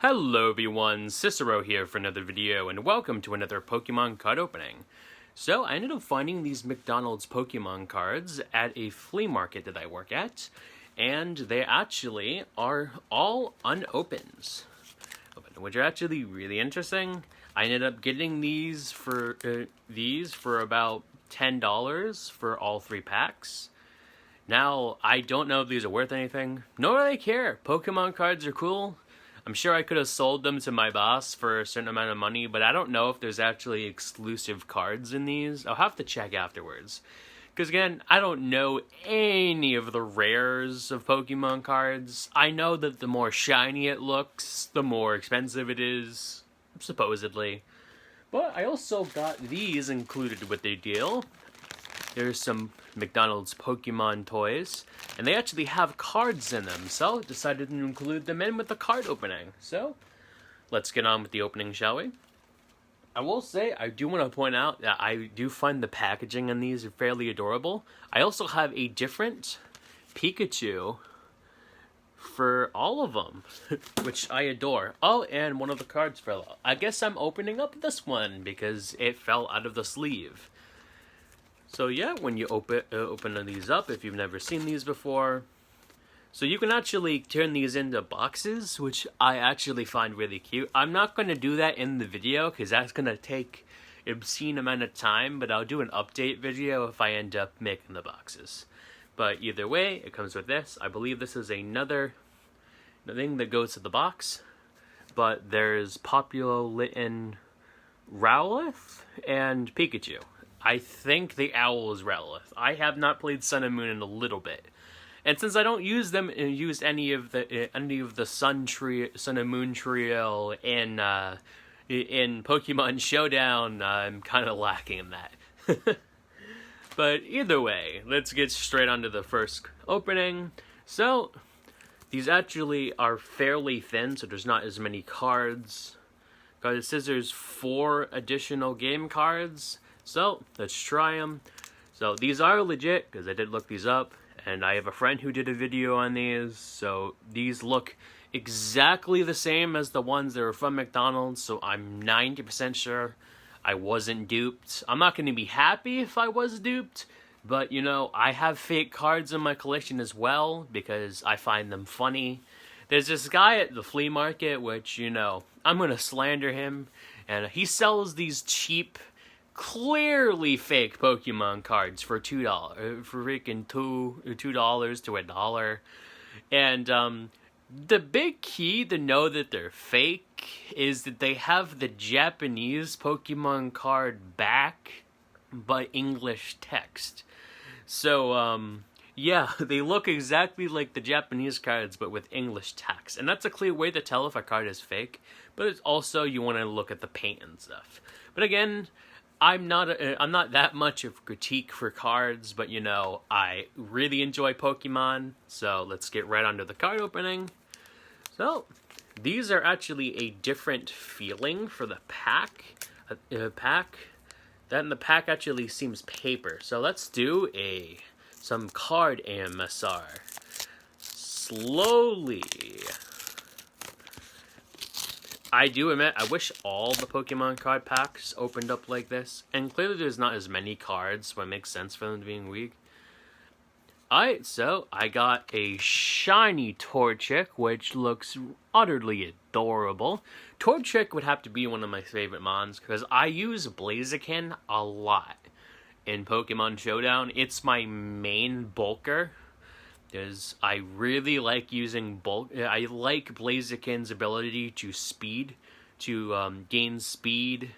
Hello everyone, Cicero here for another video, and welcome to another Pokemon card opening. So, I ended up finding these McDonald's Pokemon cards at a flea market that I work at, and they actually are all unopened, which are actually really interesting. I ended up getting these for about $10 for all 3 packs. Now, I don't know if these are worth anything, nor do I care. Pokemon cards are cool. I'm sure I could have sold them to my boss for a certain amount of money, but I don't know if there's actually exclusive cards in these. I'll have to check afterwards. Because again, I don't know any of the rares of Pokemon cards. I know that the more shiny it looks, the more expensive it is, supposedly. But I also got these included with the deal. There's some McDonald's Pokemon toys, and they actually have cards in them, so I decided to include them in with the card opening. So, let's get on with the opening, shall we? I will say, I do want to point out that I do find the packaging on these fairly adorable. I also have a different Pikachu for all of them, which I adore. Oh, and one of the cards fell out. I guess I'm opening up this one because it fell out of the sleeve. So yeah, when you open these up, if you've never seen these before, so you can actually turn these into boxes, which I actually find really cute. I'm not going to do that in the video, because that's going to take an obscene amount of time, but I'll do an update video if I end up making the boxes. But either way, it comes with this. I believe this is another thing that goes to the box, but there's Popular Litten Rowlett and Pikachu. I think the owl is Rowlett. I have not played Sun and Moon in a little bit, and since I don't use them, use any of the Sun and Moon trio in Pokemon Showdown, I'm kind of lacking in that. But either way, let's get straight onto the first opening. So these actually are fairly thin, so there's not as many cards. It says there's 4 additional game cards. So, let's try them. So, these are legit, because I did look these up, and I have a friend who did a video on these, so these look exactly the same as the ones that were from McDonald's, so I'm 90% sure I wasn't duped. I'm not going to be happy if I was duped, but, you know, I have fake cards in my collection as well, because I find them funny. There's this guy at the flea market, which, you know, I'm going to slander him, and he sells these cheap, clearly fake Pokemon cards for $2, for freaking $2 to $1. And the big key to know that they're fake is that they have the Japanese Pokemon card back, but English text. So yeah, they look exactly like the Japanese cards, but with English text, and that's a clear way to tell if a card is fake. But it's also, you want to look at the paint and stuff. But again, I'm not that much of a critique for cards, but you know, I really enjoy Pokemon, so let's get right onto the card opening. So, these are actually a different feeling for the pack. That in the pack actually seems paper. So let's do some card AMSR. Slowly. I do admit, I wish all the Pokemon card packs opened up like this. And clearly there's not as many cards, so it makes sense for them to being weak. Alright, so I got a shiny Torchic, which looks utterly adorable. Torchic would have to be one of my favorite mons, because I use Blaziken a lot in Pokemon Showdown. It's my main bulker. I really like using I like Blaziken's ability to gain speed,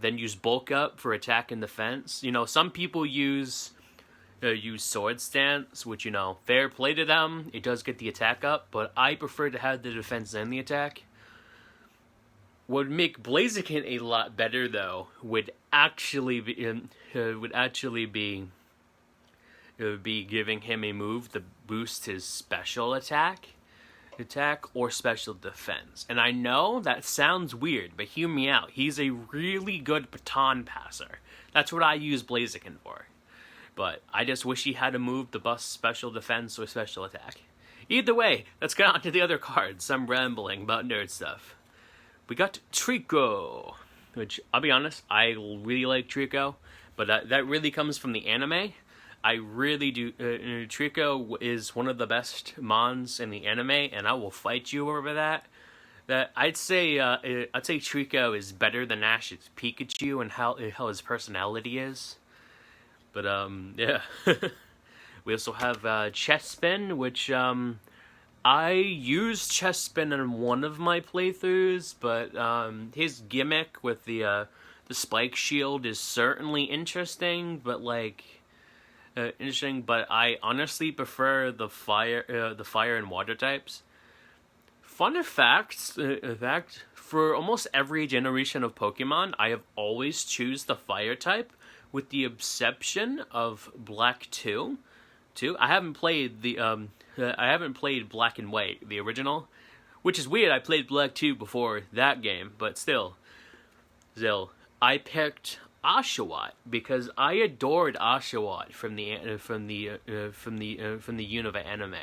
then use bulk up for attack and defense. You know, some people use sword stance, which, you know, fair play to them. It does get the attack up, but I prefer to have the defense and the attack. What would make Blaziken a lot better, though, would actually be giving him a move to boost his special attack or special defense. And I know that sounds weird, but hear me out. He's a really good baton passer. That's what I use Blaziken for. But I just wish he had a move to bust special defense or special attack. Either way, let's get on to the other cards. I'm rambling about nerd stuff. We got Trico, which, I'll be honest, I really like Trico, but that really comes from the anime. I really do. Trico is one of the best mons in the anime, and I will fight you over that. I'd say Trico is better than Ash's Pikachu and how his personality is. But yeah. We also have Chespin, which I used Chespin in one of my playthroughs, but his gimmick with the spike shield is certainly interesting, but But I honestly prefer the fire and water types. Fun fact, for almost every generation of Pokemon, I have always choose the fire type, with the exception of Black 2. I haven't played Black and White, the original, which is weird. I played Black 2 before that game, but still, I picked Oshawott because I adored Oshawott from the Unova anime.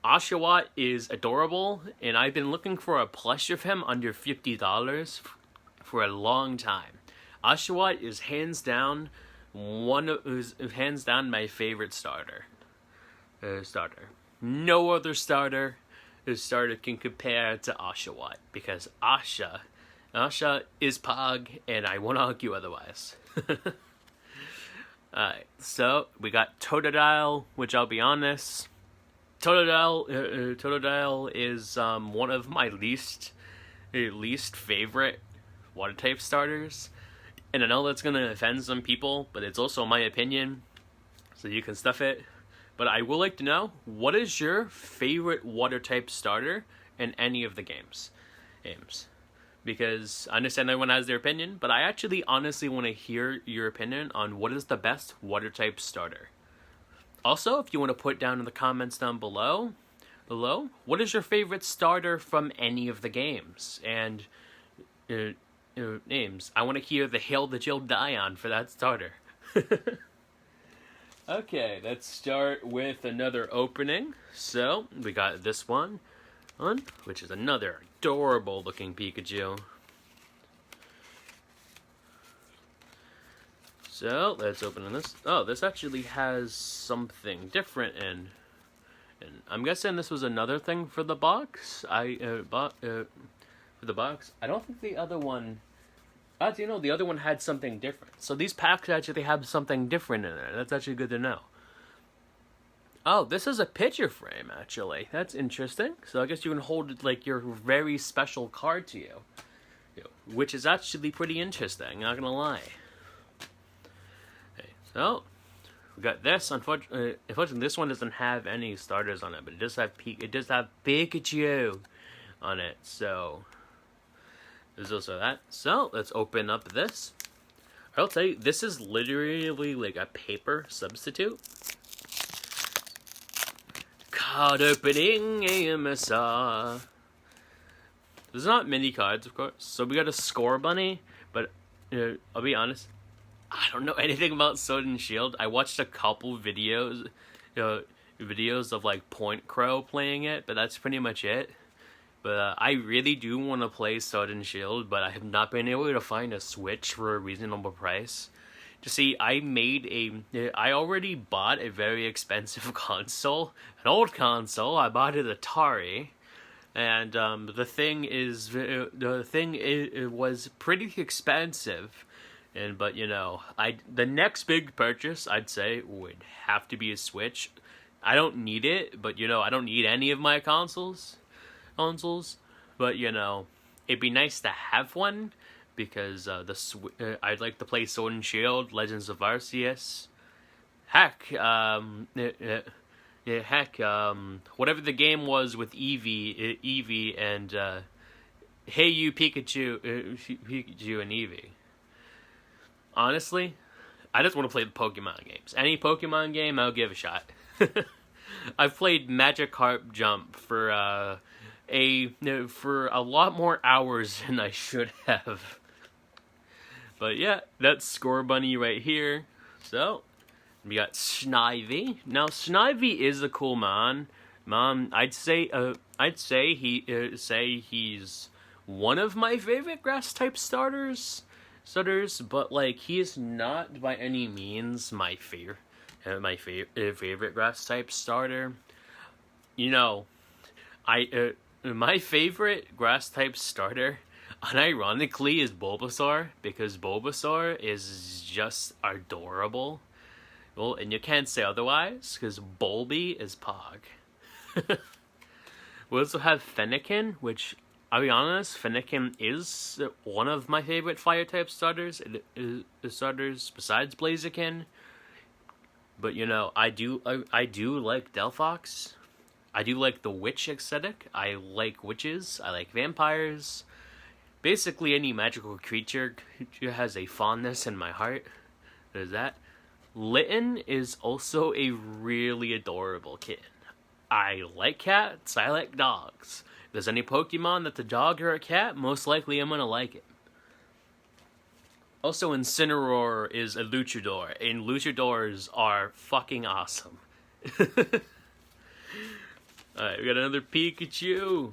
Oshawott is adorable, and I've been looking for a plush of him under $50 for a long time. Oshawott is hands down my favorite starter. No other starter can compare to Oshawott because Asha is Pog, and I won't argue otherwise. Alright, so we got Totodile, which I'll be honest, Totodile is one of my least favorite water type starters. And I know that's going to offend some people, but it's also my opinion, so you can stuff it. But I would like to know, what is your favorite water type starter in any of the games? Because I understand everyone has their opinion, but I actually honestly want to hear your opinion on what is the best water type starter. Also, if you want to put down in the comments down below, what is your favorite starter from any of the games? And names. I want to hear the hill that you'll die on for that starter. Okay, let's start with another opening. So, we got this one, which is another adorable looking Pikachu. So, let's open this. Oh, this actually has something different in. And I'm guessing this was another thing for the box. For the box. I don't think the other one. As you know, the other one had something different. So these packs actually have something different in it. That's actually good to know. Oh, this is a picture frame, actually. That's interesting. So I guess you can hold like your very special card to you, which is actually pretty interesting. Not gonna lie. Okay, so we got this. Unfortunately, this one doesn't have any starters on it, but it does have Pikachu on it. So there's also that. So let's open up this. I'll tell you, this is literally like a paper substitute. Card opening AMSR. There's not mini cards, of course. So we got a score bunny, but I'll be honest, I don't know anything about Sword and Shield. I watched a couple videos of like Point Crow playing it, but that's pretty much it. But I really do want to play Sword and Shield, but I have not been able to find a Switch for a reasonable price. You see, I already bought a very expensive console, an old console. I bought it Atari, and the thing was pretty expensive. But the next big purchase I'd say would have to be a Switch. I don't need it, but I don't need any of my consoles. But it'd be nice to have one because I'd like to play Sword and Shield, Legends of Arceus. Heck, whatever the game was with Eevee and Hey You Pikachu and Eevee. Honestly, I just want to play the Pokemon games. Any Pokemon game, I'll give a shot. I've played Magikarp Jump for a lot more hours than I should have. But yeah, that's Score Bunny right here. So, we got Snivy. Now, Snivy is a cool mon. I'd say he's one of my favorite grass type starters, but like he is not by any means my favorite grass type starter. You know, my favorite grass type starter, unironically, is Bulbasaur, because Bulbasaur is just adorable. Well, and you can't say otherwise, because Bulby is Pog. We also have Fennekin, which, I'll be honest, Fennekin is one of my favorite fire type starters. Starters besides Blaziken. But you know, I do like Delphox. I do like the witch aesthetic. I like witches. I like vampires. Basically, any magical creature has a fondness in my heart. There's that. Litten is also a really adorable kitten. I like cats. I like dogs. If there's any Pokemon that's a dog or a cat, most likely I'm gonna like it. Also, Incineroar is a Luchador, and Luchadors are fucking awesome. Alright, we got another Pikachu.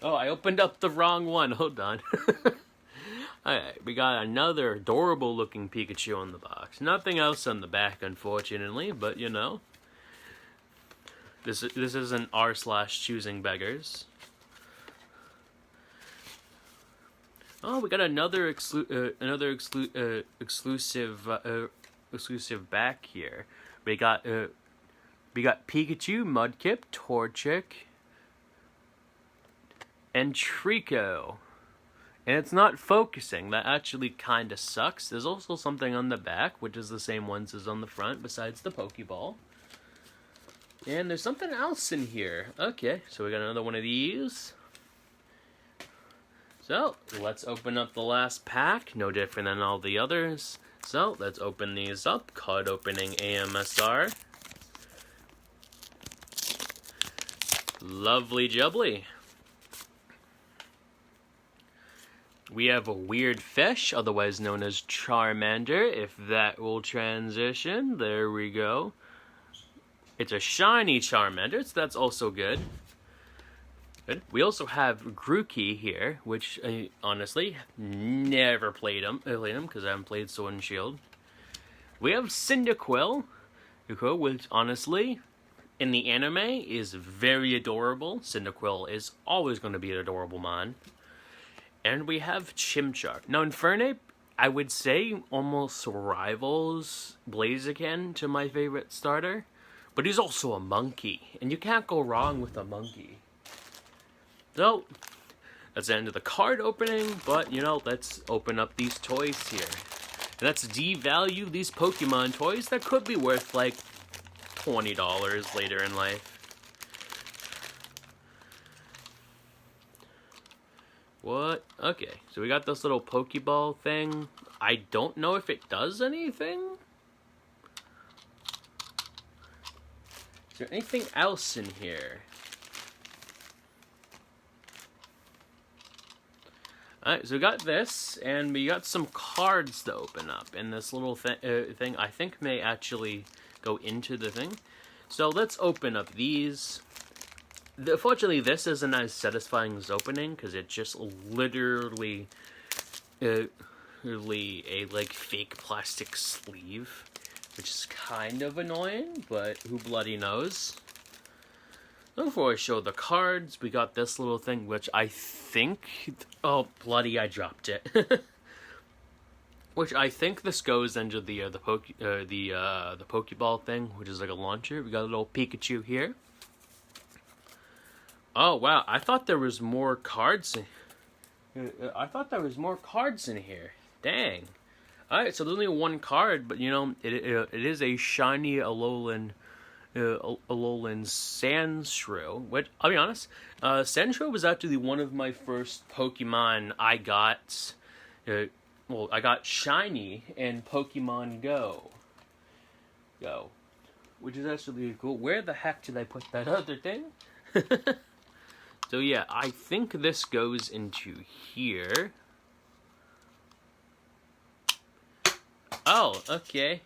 Oh, I opened up the wrong one. Hold on. Alright, we got another adorable looking Pikachu on the box. Nothing else on the back, unfortunately, but you know. This isn't r/choosing beggars. Oh, we got another exclusive back here. We got Pikachu, Mudkip, Torchic, and Trico. And it's not focusing. That actually kind of sucks. There's also something on the back, which is the same ones as on the front, besides the Pokeball. And there's something else in here. Okay, so we got another one of these. So, let's open up the last pack. No different than all the others. So, let's open these up. Card opening AMSR. Lovely jubbly. We have a weird fish, otherwise known as Charmander, if that will transition. There we go. It's a shiny Charmander, so that's also good. Good. We also have Grookey here, which I honestly never played him because I haven't played Sword and Shield. We have Cyndaquil, which honestly, in the anime, is very adorable. Cyndaquil is always going to be an adorable mon. And we have Chimchar. Now, Infernape, I would say, almost rivals Blaziken to my favorite starter. But he's also a monkey, and you can't go wrong with a monkey. So, that's the end of the card opening, but, you know, let's open up these toys here. And let's devalue these Pokemon toys that could be worth, like, $20 later in life. What? Okay, so we got this little Pokeball thing. I don't know if it does anything. Is there anything else in here? Alright, so we got this, and we got some cards to open up. And this little thing, I think, may actually go into the thing. So let's open up these. Fortunately, this isn't as satisfying as opening, because it's just literally a like fake plastic sleeve, which is kind of annoying, but who bloody knows. Before I show the cards, we got this little thing, which I think, oh bloody, I dropped it. Which I think this goes into the Pokeball thing, which is like a launcher. We got a little Pikachu here. Oh wow, I thought there was more cards. I thought there was more cards in here. Dang. Alright, so there's only one card, but you know, it is a shiny Alolan Sandshrew. Which, I'll be honest, Sandshrew was actually one of my first Pokemon I got. Well, I got shiny in Pokemon Go. Which is actually cool. Where the heck did I put that other thing? So yeah, I think this goes into here. Oh, okay.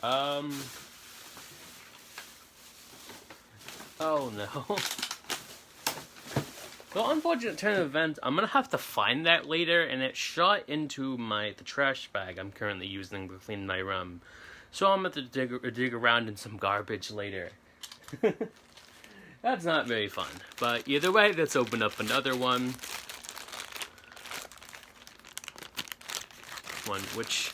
Oh no. Well, unfortunate turn of events, I'm gonna have to find that later, and it shot into the trash bag I'm currently using to clean my room. So I'm gonna have to dig around in some garbage later. That's not very fun. But either way, let's open up another one. One which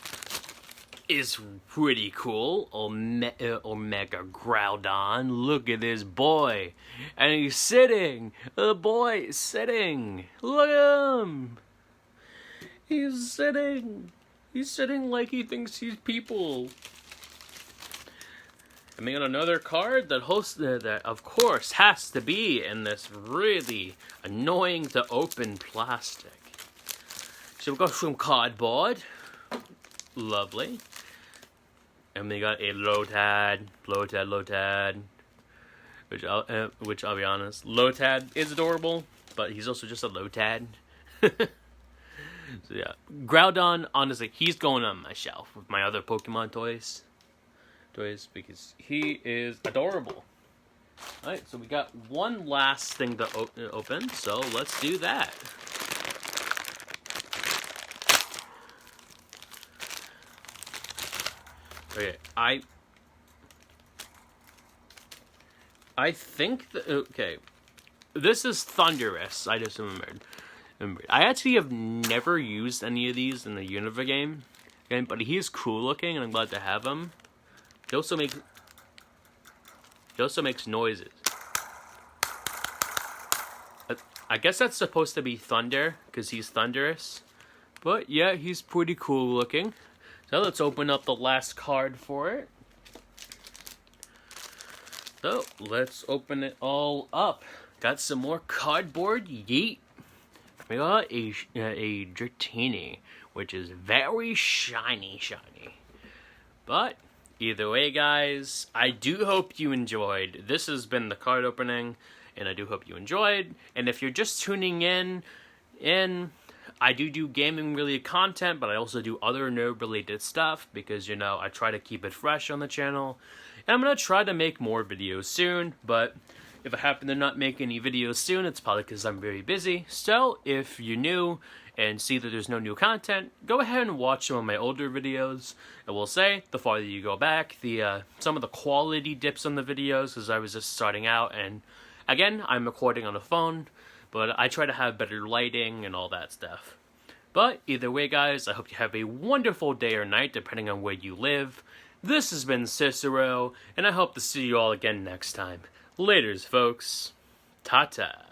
is pretty cool. Omega Groudon. Look at this boy. And he's sitting. The boy is sitting. Look at him. He's sitting. He's sitting like he thinks he's people. And we got another card that that of course has to be in this really annoying to open plastic. So we've got some cardboard. Lovely. And we got a Lotad, which I'll be honest, Lotad is adorable, but he's also just a Lotad. So yeah, Groudon, honestly, he's going on my shelf with my other Pokemon toys because he is adorable. Alright, so we got one last thing to open, so let's do that. Okay, I think that, okay, this is Thundurus, I just remembered. I actually have never used any of these in the Unova game, but he is cool looking, and I'm glad to have him. He also makes noises. I guess that's supposed to be thunder, because he's Thundurus. But yeah, he's pretty cool looking. So let's open up the last card for it. So let's open it all up. Got some more cardboard. Yeet. We got a Dratini, which is very shiny. But either way, guys, I do hope you enjoyed. This has been the card opening, and I do hope you enjoyed. And if you're just tuning in, I do gaming-related content, but I also do other nerd-related stuff because, you know, I try to keep it fresh on the channel. And I'm going to try to make more videos soon, but if I happen to not make any videos soon, it's probably because I'm very busy. So, if you're new and see that there's no new content, go ahead and watch some of my older videos. I will say, the farther you go back, some of the quality dips on the videos, because I was just starting out, and again, I'm recording on a phone, but I try to have better lighting and all that stuff. But either way, guys, I hope you have a wonderful day or night, depending on where you live. This has been Cicero, and I hope to see you all again next time. Laters, folks. Ta-ta.